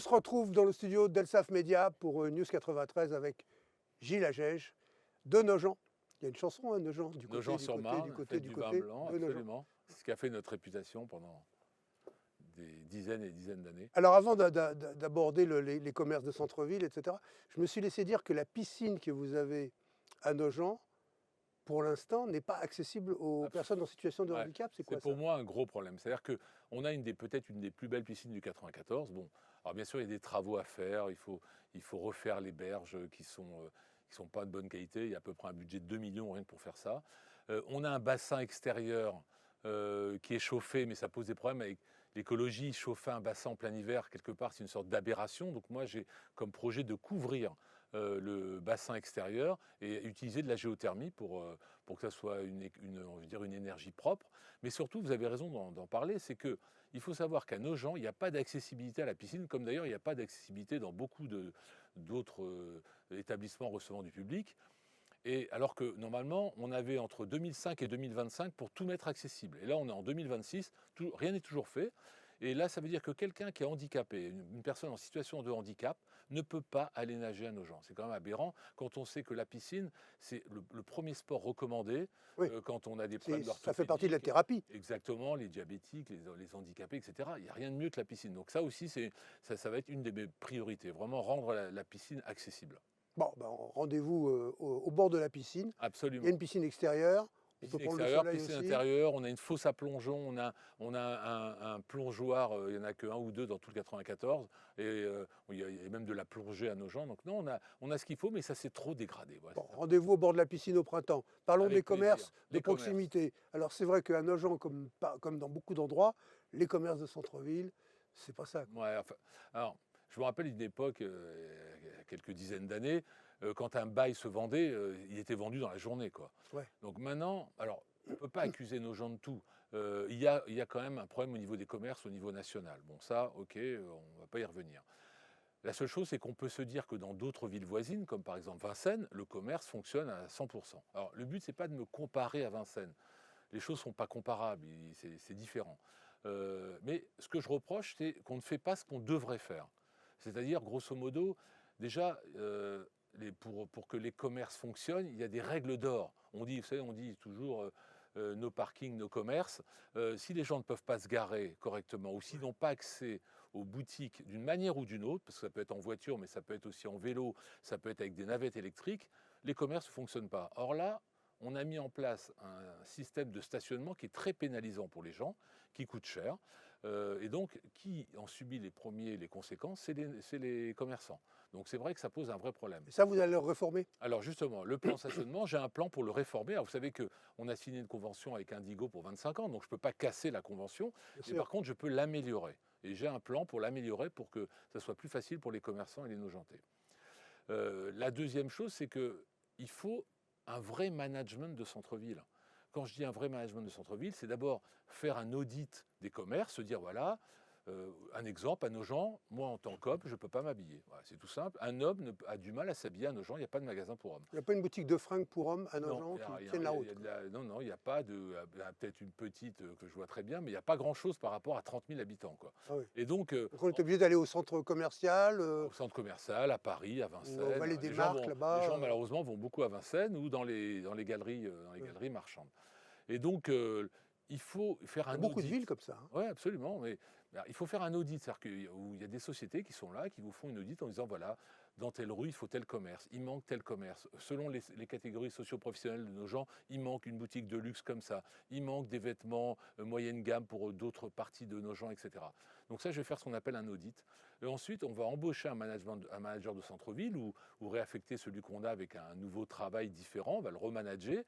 se retrouve dans le studio d'Elsaf Media pour News 93 avec Gilles Agege de Nogent. Il y a une chanson, hein, Nogent, du côté, Nogent-sur-Marne, fête du vin blanc, de Nogent. absolument. C'est ce qui a fait notre réputation pendant des dizaines et dizaines d'années. Alors avant d'aborder les commerces de centre-ville, etc., je me suis laissé dire que la piscine que vous avez à Nogent, pour l'instant, n'est pas accessible aux personnes en situation de handicap. C'est quoi ça? C'est pour moi un gros problème. C'est-à-dire qu'on a peut-être une des plus belles piscines du 94. Bon, alors bien sûr, il y a des travaux à faire. Il faut refaire les berges qui sont pas de bonne qualité. Il y a à peu près un budget de 2 millions rien que pour faire ça. On a un bassin extérieur qui est chauffé, mais ça pose des problèmes avec l'écologie. Chauffer un bassin en plein hiver, quelque part, c'est une sorte d'aberration. Donc moi, j'ai comme projet de couvrir le bassin extérieur et utiliser de la géothermie pour que ça soit on veut dire une énergie propre. Mais surtout, vous avez raison d'en parler, c'est qu'il faut savoir qu'à Nogent, il n'y a pas d'accessibilité à la piscine, comme d'ailleurs il n'y a pas d'accessibilité dans beaucoup d'autres établissements recevant du public. Et alors que normalement, on avait entre 2005 et 2025 pour tout mettre accessible. Et là, on est en 2026, rien n'est toujours fait. Et là, ça veut dire que quelqu'un qui est handicapé, une personne en situation de handicap, ne peut pas aller nager à Nogent. C'est quand même aberrant quand on sait que la piscine, c'est le premier sport recommandé quand on a des problèmes d'orthopédie. Ça fait partie de la thérapie. Exactement, les diabétiques, les handicapés, etc. Il n'y a rien de mieux que la piscine. Donc ça aussi, ça va être une de mes priorités, vraiment rendre la piscine accessible. Bon, ben, rendez-vous au bord de la piscine. Absolument. Il y a une piscine extrière. Piscine extérieure, piscine intérieure, on a une fosse à plongeon, on a un plongeoir, il n'y en a qu'un ou deux dans tout le 94, et il y a même de la plongée à Nogent. Donc non, on a ce qu'il faut, mais ça s'est trop dégradé. Voilà, bon, rendez-vous au bord de la piscine au printemps. Parlons avec des commerces de commerces. proximité. Alors c'est vrai qu'à Nogent, comme dans beaucoup d'endroits, les commerces de centre-ville, c'est pas ça. Ouais, enfin, alors, je me rappelle une époque, il y a quelques dizaines d'années, quand un bail se vendait, il était vendu dans la journée, quoi. Ouais. Donc maintenant, alors, on ne peut pas accuser nos gens de tout. Il y a quand même un problème au niveau des commerces, au niveau national. Bon, ça, ok, on ne va pas y revenir. La seule chose, c'est qu'on peut se dire que dans d'autres villes voisines, comme par exemple Vincennes, le commerce fonctionne à 100%. Alors, le but, c'est pas de me comparer à Vincennes. Les choses ne sont pas comparables, c'est différent. Mais ce que je reproche, c'est qu'on ne fait pas ce qu'on devrait faire. C'est-à-dire, grosso modo, déjà, pour que les commerces fonctionnent, il y a des règles d'or. Vous savez, on dit toujours nos parkings, nos commerces. Si les gens ne peuvent pas se garer correctement ou s'ils n'ont pas accès aux boutiques d'une manière ou d'une autre, parce que ça peut être en voiture, mais ça peut être aussi en vélo, ça peut être avec des navettes électriques, les commerces ne fonctionnent pas. Or là, on a mis en place un système de stationnement qui est très pénalisant pour les gens, qui coûte cher, et donc qui en subit les conséquences, c'est les commerçants. Donc c'est vrai que ça pose un vrai problème. Et ça, vous allez le réformer? Alors justement, le plan stationnement, j'ai un plan pour le réformer. Alors vous savez qu'on a signé une convention avec Indigo pour 25 ans, donc je ne peux pas casser la convention, mais par contre je peux l'améliorer. Et j'ai un plan pour l'améliorer pour que ça soit plus facile pour les commerçants et les Nogentais. La deuxième chose, c'est qu'il faut un vrai management de centre-ville. Quand je dis un vrai management de centre-ville, c'est d'abord faire un audit des commerces, se dire voilà, un exemple, à Nogent, moi en tant qu'homme, je ne peux pas m'habiller. Voilà, c'est tout simple. Un homme a du mal à s'habiller à Nogent, il n'y a pas de magasin pour hommes. Il n'y a pas une boutique de fringues pour hommes à Non, Nogent qui tienne la route? non, il n'y a pas de. Il y a peut-être une petite que je vois très bien, mais il n'y a pas grand-chose par rapport à 30 000 habitants. Quoi. Ah oui. Et donc on est obligé d'aller au centre commercial. Au centre commercial, à Paris, à Vincennes. Au Vallée des Marques, là-bas. Les gens, malheureusement, vont beaucoup à Vincennes ou dans les galeries marchandes. Et donc, il faut faire un audit. Il y a beaucoup de villes comme ça. Hein. Oui, absolument. Mais il faut faire un audit. C'est-à-dire où il y a des sociétés qui sont là, qui vous font une audit en disant, voilà, dans telle rue, il faut tel commerce. Il manque tel commerce. Selon les catégories socio-professionnelles de nos gens, il manque une boutique de luxe comme ça. Il manque des vêtements moyenne gamme pour d'autres parties de nos gens, etc. Donc ça, je vais faire ce qu'on appelle un audit. Et ensuite, on va embaucher un manager de centre-ville ou réaffecter celui qu'on a avec un nouveau travail différent. On va le remanager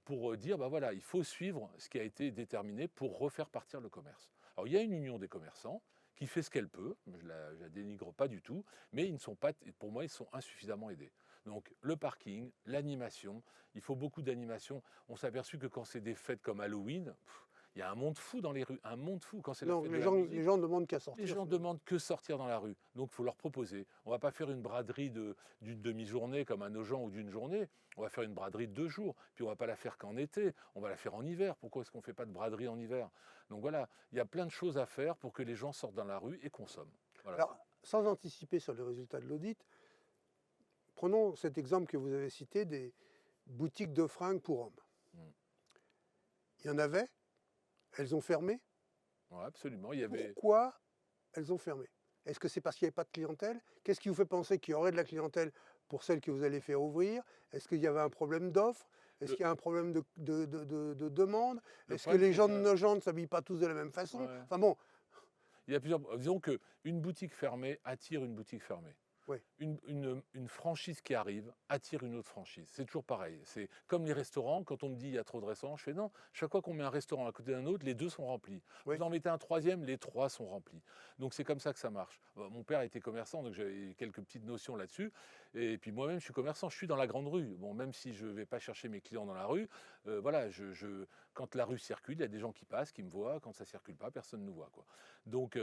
pour dire, voilà, il faut suivre ce qui a été déterminé pour refaire partir le commerce. Alors, il y a une union des commerçants qui fait ce qu'elle peut, je ne la dénigre pas du tout, mais ils ne sont pas, pour moi, ils sont insuffisamment aidés. Donc, le parking, l'animation, il faut beaucoup d'animation. On s'est aperçu que quand c'est des fêtes comme Halloween, il y a un monde fou dans les rues, un monde fou quand c'est la fête de la musique. Les gens ne demandent qu'à sortir. Les gens demandent que sortir dans la rue. Donc, il faut leur proposer. On ne va pas faire une braderie d'une demi-journée comme à Nogent ou d'une journée. On va faire une braderie de 2 jours. Puis, on ne va pas la faire qu'en été. On va la faire en hiver. Pourquoi est-ce qu'on ne fait pas de braderie en hiver? Donc, voilà, il y a plein de choses à faire pour que les gens sortent dans la rue et consomment. Voilà. Alors, sans anticiper sur les résultats de l'audit, prenons cet exemple que vous avez cité des boutiques de fringues pour hommes. Il y en avait, elles ont fermé. Ouais, absolument. Il y avait... Pourquoi elles ont fermé? Est-ce que c'est parce qu'il n'y avait pas de clientèle? Qu'est-ce qui vous fait penser qu'il y aurait de la clientèle pour celles que vous allez faire ouvrir? Est-ce qu'il y avait un problème d'offre? Est-ce qu'il y a un problème de demande? Est-ce que les gens de Nogent ne s'habillent pas tous de la même façon? Ouais. Enfin bon. Il y a plusieurs... Disons qu'une boutique fermée attire une boutique fermée. Oui. Une franchise qui arrive attire une autre franchise. C'est toujours pareil. C'est comme les restaurants. Quand on me dit il y a trop de restaurants, je fais non. Chaque fois qu'on met un restaurant à côté d'un autre, les deux sont remplis. Oui. Vous en mettez un troisième, les trois sont remplis. Donc c'est comme ça que ça marche. Mon père était commerçant, donc j'avais quelques petites notions là-dessus. Et puis moi-même, je suis commerçant. Je suis dans la grande rue. Bon, même si je ne vais pas chercher mes clients dans la rue, voilà, quand la rue circule, il y a des gens qui passent, qui me voient. Quand ça ne circule pas, personne ne nous voit, quoi. Donc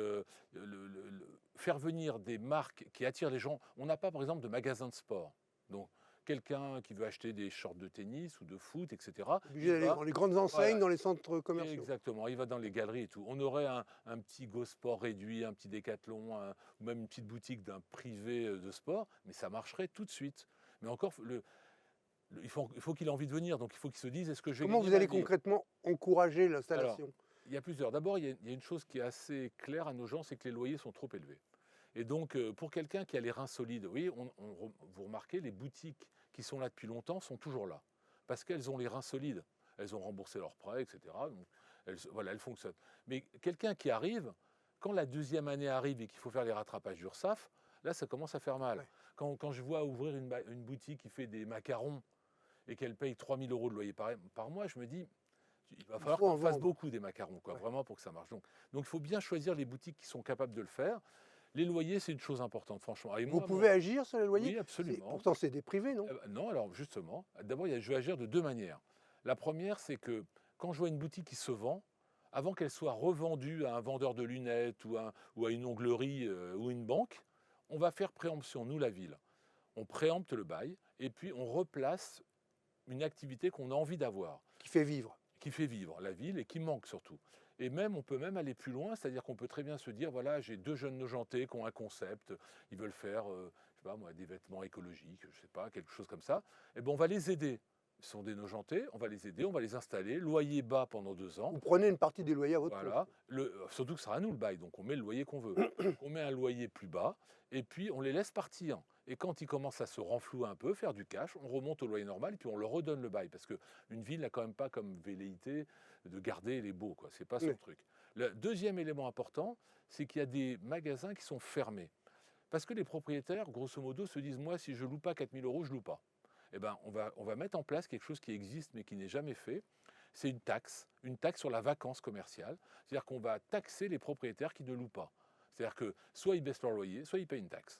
faire venir des marques qui attirent les gens. On n'a pas, par exemple, de magasin de sport. Donc, quelqu'un qui veut acheter des shorts de tennis ou de foot, etc. Obligé d'aller dans les grandes enseignes, voilà, dans les centres commerciaux. Exactement, il va dans les galeries et tout. On aurait un petit Go Sport réduit, un petit Décathlon, ou même une petite boutique d'un privé de sport, mais ça marcherait tout de suite. Mais encore, il faut qu'il ait envie de venir, donc il faut qu'il se dise, est-ce que je vais Comment vous allez concrètement encourager l'installation? Il y a plusieurs. D'abord, il y a une chose qui est assez claire à nos gens, c'est que les loyers sont trop élevés. Et donc, pour quelqu'un qui a les reins solides, oui, vous remarquez, les boutiques qui sont là depuis longtemps sont toujours là. Parce qu'elles ont les reins solides. Elles ont remboursé leurs prêts, etc. Donc, elles fonctionnent. Mais quelqu'un qui arrive, quand la deuxième année arrive et qu'il faut faire les rattrapages d'URSSAF, là, ça commence à faire mal. Ouais. Quand je vois ouvrir une boutique qui fait des macarons et qu'elle paye 3 000 € de loyer par mois, je me dis... Il va falloir qu'on fasse beaucoup des macarons, quoi, ouais, vraiment pour que ça marche. Donc il faut bien choisir les boutiques qui sont capables de le faire. Les loyers, c'est une chose importante, franchement. Vous pouvez agir sur les loyers? Oui, absolument. Pourtant, c'est des privés, non? Non, alors justement, d'abord, je vais agir de deux manières. La première, c'est que quand je vois une boutique qui se vend, avant qu'elle soit revendue à un vendeur de lunettes ou à une onglerie ou une banque, on va faire préemption, nous, la ville. On préempte le bail et puis on replace une activité qu'on a envie d'avoir. Qui fait vivre. Qui fait vivre la ville et qui manque surtout. Et même, on peut même aller plus loin, c'est-à-dire qu'on peut très bien se dire, voilà, j'ai deux jeunes Nogentais qui ont un concept, ils veulent faire, je sais pas moi, des vêtements écologiques, je sais pas, quelque chose comme ça. Et ben, on va les aider. Ils sont des Nogentais, on va les aider, on va les installer, loyer bas pendant 2 ans. Vous prenez une partie des loyers à votre compte. Surtout que ce sera à nous le bail, donc on met le loyer qu'on veut. On met un loyer plus bas, et puis on les laisse partir. Et quand ils commencent à se renflouer un peu, faire du cash, on remonte au loyer normal et puis on leur redonne le bail. Parce qu'une ville n'a quand même pas comme velléité de garder les baux, quoi. C'est pas son truc. Le deuxième élément important, c'est qu'il y a des magasins qui sont fermés. Parce que les propriétaires, grosso modo, se disent, moi, si je loue pas 4 000 €, je loue pas. Eh ben, on va mettre en place quelque chose qui existe mais qui n'est jamais fait. C'est une taxe sur la vacance commerciale. C'est-à-dire qu'on va taxer les propriétaires qui ne louent pas. C'est-à-dire que soit ils baissent leur loyer, soit ils payent une taxe.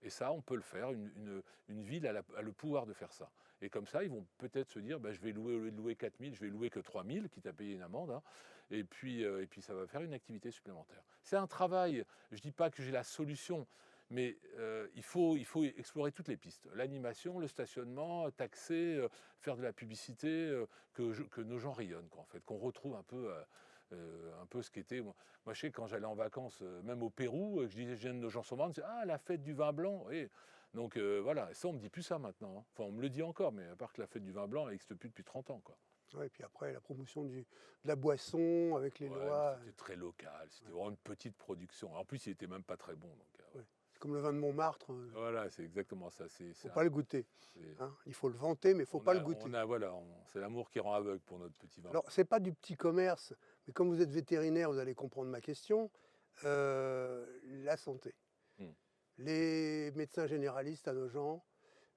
Et ça, on peut le faire. Une ville a le pouvoir de faire ça. Et comme ça, ils vont peut-être se dire, je vais louer, au lieu de louer 4 000, je vais louer que 3 000, quitte à payer une amende. Hein. Et puis, ça va faire une activité supplémentaire. C'est un travail. Je ne dis pas que j'ai la solution, mais il faut explorer toutes les pistes. L'animation, le stationnement, taxer, faire de la publicité, que nos gens rayonnent, quoi, en fait, qu'on retrouve un peu ce qu'était. Moi, je sais, quand j'allais en vacances, même au Pérou, je disais, je viens de Nogent-sur-Marne, je disais, ah, la fête du vin blanc. Et donc voilà, ça, on ne me dit plus ça maintenant. Hein. Enfin, on me le dit encore, mais à part que la fête du vin blanc, elle n'existe plus depuis 30 ans, quoi. Ouais, et puis après, la promotion de la boisson avec les lois. C'était très local, c'était vraiment une petite production. En plus, il n'était même pas très bon. Donc, c'est comme le vin de Montmartre. Voilà, c'est exactement ça. Il ne faut pas le goûter. Hein, il faut le vanter, mais il ne faut pas le goûter. C'est l'amour qui rend aveugle pour notre petit vin. Alors, ce n'est pas du petit commerce, mais comme vous êtes vétérinaire, vous allez comprendre ma question. La santé. Les médecins généralistes à Nogent,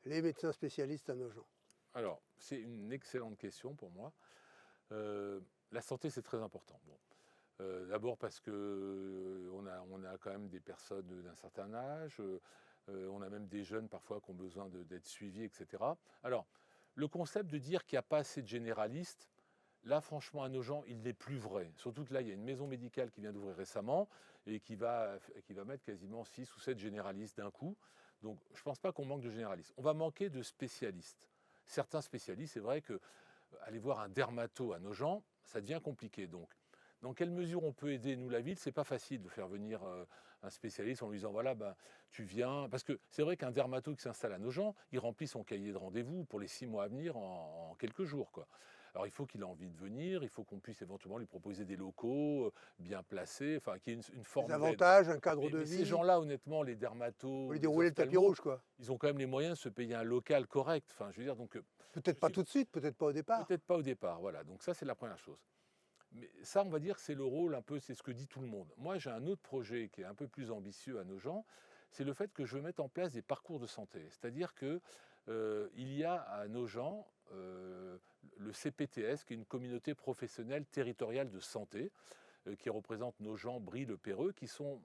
les médecins spécialistes à Nogent. Alors, c'est une excellente question pour moi. La santé, c'est très important. Bon. D'abord parce qu'on a quand même des personnes d'un certain âge, on a même des jeunes parfois qui ont besoin d'être suivis, etc. Alors, le concept de dire qu'il n'y a pas assez de généralistes, là, franchement, à Nogent, il n'est plus vrai. Surtout que là, il y a une maison médicale qui vient d'ouvrir récemment et qui va mettre quasiment 6 ou 7 généralistes d'un coup. Donc, je ne pense pas qu'on manque de généralistes. On va manquer de spécialistes. Certains spécialistes, c'est vrai que aller voir un dermato à Nogent, ça devient compliqué. Donc, dans quelle mesure on peut aider, nous, la ville? C'est pas facile de faire venir un spécialiste en lui disant, voilà, ben, tu viens. Parce que c'est vrai qu'un dermato qui s'installe à Nogent, il remplit son cahier de rendez-vous pour les 6 mois à venir en quelques jours, quoi. Alors il faut qu'il ait envie de venir, il faut qu'on puisse éventuellement lui proposer des locaux bien placés, enfin qu'il y ait une Des forme d'aide. avantages, un cadre de Mais ces vie, gens-là, honnêtement, les vous dermatos, lui les déroulez le tapis ophtalmos, rouge, quoi. ils ont quand même les moyens de se payer un local correct. Enfin, je veux dire, donc Peut-être je pas suis tout de suite, peut-être pas au départ. peut-être pas au départ, voilà. Donc ça, c'est la première chose. Mais ça, on va dire, c'est le rôle un peu, c'est ce que dit tout le monde. Moi, j'ai un autre projet qui est un peu plus ambitieux à Nogent, c'est le fait que je veux mettre en place des parcours de santé. C'est-à-dire que il y a à Nogent le CPTS, qui est une communauté professionnelle territoriale de santé, qui représente Nogent, Brie, Le Perreux, qui sont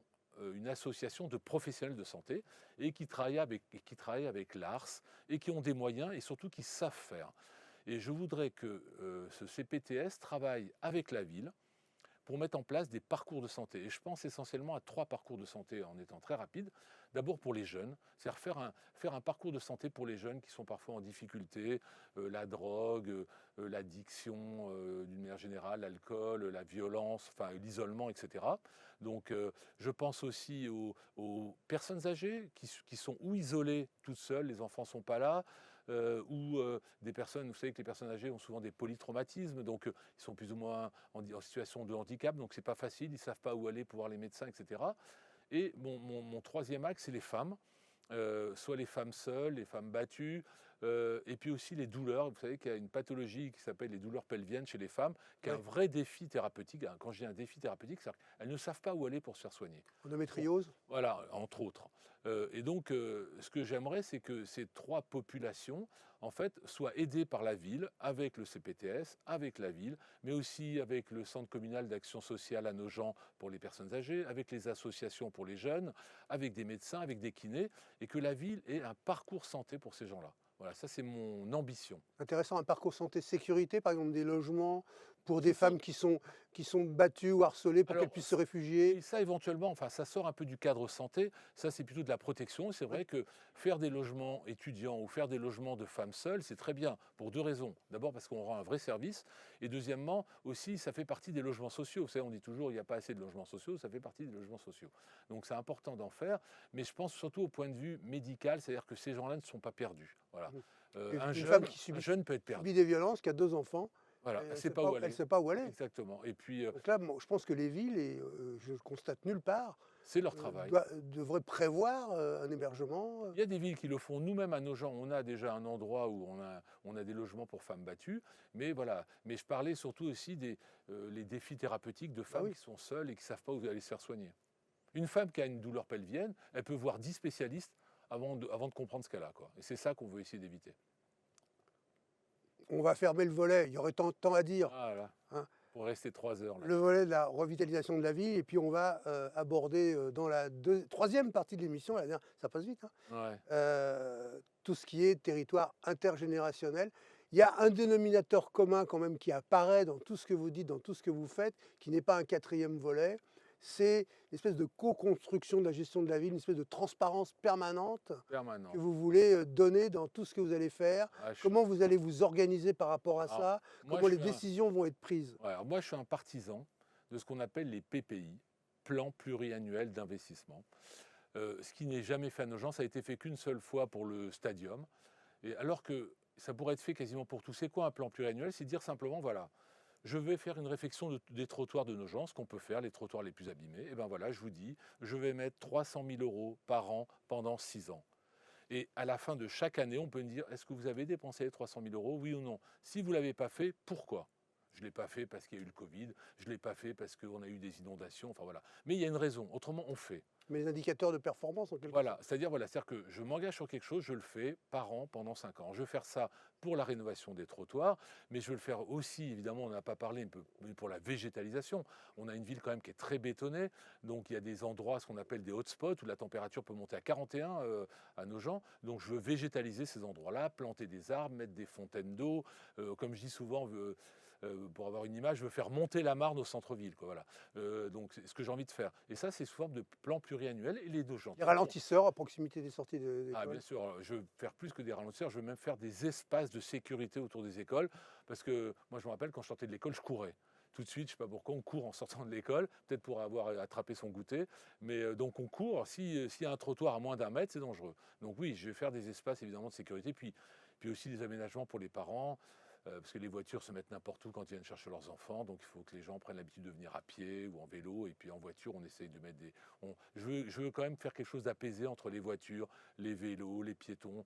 une association de professionnels de santé et qui travaillent avec l'ARS et qui ont des moyens et surtout qui savent faire. Et je voudrais que ce CPTS travaille avec la ville pour mettre en place des parcours de santé. Et je pense essentiellement à 3 parcours de santé en étant très rapide. D'abord pour les jeunes, c'est-à-dire faire un parcours de santé pour les jeunes qui sont parfois en difficulté, la drogue, l'addiction d'une manière générale, l'alcool, la violence, enfin l'isolement, etc. Donc je pense aussi aux personnes âgées qui sont ou isolées toutes seules, les enfants ne sont pas là, ou des personnes, vous savez que les personnes âgées ont souvent des polytraumatismes, donc ils sont plus ou moins en situation de handicap, donc c'est pas facile, ils ne savent pas où aller pour voir les médecins, etc. Et mon troisième axe, c'est les femmes, soit les femmes seules, les femmes battues, et puis aussi les douleurs. Vous savez qu'il y a une pathologie qui s'appelle les douleurs pelviennes chez les femmes, qui est un Ouais. vrai défi thérapeutique. Quand je dis un défi thérapeutique, c'est qu'elles ne savent pas où aller pour se faire soigner. Endométriose. Voilà, entre autres. Et donc, ce que j'aimerais, c'est que ces 3 populations, en fait, soient aidées par la ville, avec le CPTS, avec la ville, mais aussi avec le Centre communal d'action sociale à Nogent pour les personnes âgées, avec les associations pour les jeunes, avec des médecins, avec des kinés, et que la ville ait un parcours santé pour ces gens-là. Voilà, ça c'est mon ambition. Intéressant, un parcours santé sécurité, par exemple des logements pour C'est des ça. femmes qui sont battues ou harcelées pour qu'elles Alors, puissent se réfugier. oui, ça éventuellement, enfin ça sort un peu du cadre santé, ça c'est plutôt de la protection. C'est Ouais. vrai que faire des logements étudiants ou faire des logements de femmes seules, c'est très bien pour 2 raisons. D'abord parce qu'on rend un vrai service et deuxièmement aussi ça fait partie des logements sociaux. Vous savez, on dit toujours il n'y a pas assez de logements sociaux, ça fait partie des logements sociaux. Donc c'est important d'en faire, mais je pense surtout au point de vue médical, c'est-à-dire que ces gens-là ne sont pas perdus. Voilà. Mmh. Un Une femme jeune, qui un jeune peut être subit perdu. des violences, qui a 2 enfants, Voilà, elle elle ne ne sait sait pas pas où elle aller. sait pas où aller. Exactement. Et puis Donc là, moi, je pense que les villes, et je ne constate nulle part, c'est leur travail. devraient prévoir un hébergement. Il y a des villes qui le font. Nous-mêmes, à Nogent, on a déjà un endroit où on a des logements pour femmes battues. Mais voilà. Mais je parlais surtout aussi des les défis thérapeutiques de Bah femmes oui. qui sont seules et qui ne savent pas où aller se faire soigner. Une femme qui a une douleur pelvienne, elle peut voir 10 spécialistes avant de comprendre ce qu'elle a, quoi. Et c'est ça qu'on veut essayer d'éviter. On va fermer le volet, il y aurait tant à dire, Voilà. hein. Pour rester 3 heures là. Le volet de la revitalisation de la ville, et puis on va aborder dans la troisième partie de l'émission, ça passe vite, hein, Ouais. tout ce qui est territoire intergénérationnel. Il y a un dénominateur commun quand même qui apparaît dans tout ce que vous dites, dans tout ce que vous faites, qui n'est pas un quatrième volet, c'est l'espèce de co-construction de la gestion de la ville, une espèce de transparence permanente Permanent. que vous voulez donner dans tout ce que vous allez faire. Ah, je- Comment vous allez vous organiser par rapport à Alors, ça? moi, Comment je les suis un- décisions vont être prises? Ouais, alors moi, je suis un partisan de ce qu'on appelle les PPI, plans pluriannuels d'investissement. Ce qui n'est jamais fait à Nogent, ça a été fait qu'une seule fois pour le stadium. Et alors que ça pourrait être fait quasiment pour tout. C'est quoi un plan pluriannuel? C'est dire simplement, voilà, je vais faire une réflexion des trottoirs de Nogent, ce qu'on peut faire, les trottoirs les plus abîmés. Et bien voilà, je vous dis, je vais mettre 300 000 € par an pendant 6 ans. Et à la fin de chaque année, on peut me dire, est-ce que vous avez dépensé les 300 000 €, oui ou non? Si vous ne l'avez pas fait, pourquoi? Je ne l'ai pas fait parce qu'il y a eu le Covid, je ne l'ai pas fait parce qu'on a eu des inondations, enfin voilà. Mais il y a une raison, autrement on fait. Mais les indicateurs de performance en quelque Voilà, sorte. c'est-à-dire que je m'engage sur quelque chose, je le fais par an pendant 5 ans. Je veux faire ça pour la rénovation des trottoirs, mais je veux le faire aussi, évidemment, on n'a pas parlé un peu, mais pour la végétalisation. On a une ville quand même qui est très bétonnée, donc il y a des endroits, ce qu'on appelle des hotspots, où la température peut monter à 41 à Nogent. Donc je veux végétaliser ces endroits-là, planter des arbres, mettre des fontaines d'eau. Comme je dis souvent, pour avoir une image, je veux faire monter la Marne au centre-ville, quoi, voilà. Donc c'est ce que j'ai envie de faire. Et ça, c'est sous forme de plan pluriannuel. Et les deux gens. Les ralentisseurs à proximité des sorties Ah, d'école. bien sûr, je veux faire plus que des ralentisseurs, je veux même faire des espaces de sécurité autour des écoles. Parce que moi, je me rappelle, quand je sortais de l'école, je courais. tout de suite, je ne sais pas pourquoi, on court en sortant de l'école, peut-être pour avoir attrapé son goûter, mais donc on court. S'il y a un trottoir à moins d'1 mètre, c'est dangereux. Donc oui, je vais faire des espaces évidemment de sécurité, puis aussi des aménagements pour les parents, parce que les voitures se mettent n'importe où quand ils viennent chercher leurs enfants, donc il faut que les gens prennent l'habitude de venir à pied ou en vélo, et puis en voiture, on essaye de mettre je veux quand même faire quelque chose d'apaisé entre les voitures, les vélos, les piétons.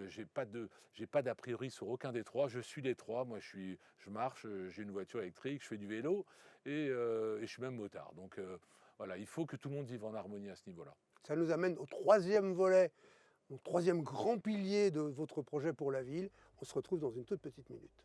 J'ai pas d'a priori sur aucun des trois. Je suis les trois. Moi, je marche, j'ai une voiture électrique, je fais du vélo et je suis même motard. Donc voilà, il faut que tout le monde vive en harmonie à ce niveau-là. Ça nous amène au troisième volet, au troisième grand pilier de votre projet pour la ville. On se retrouve dans une toute petite minute.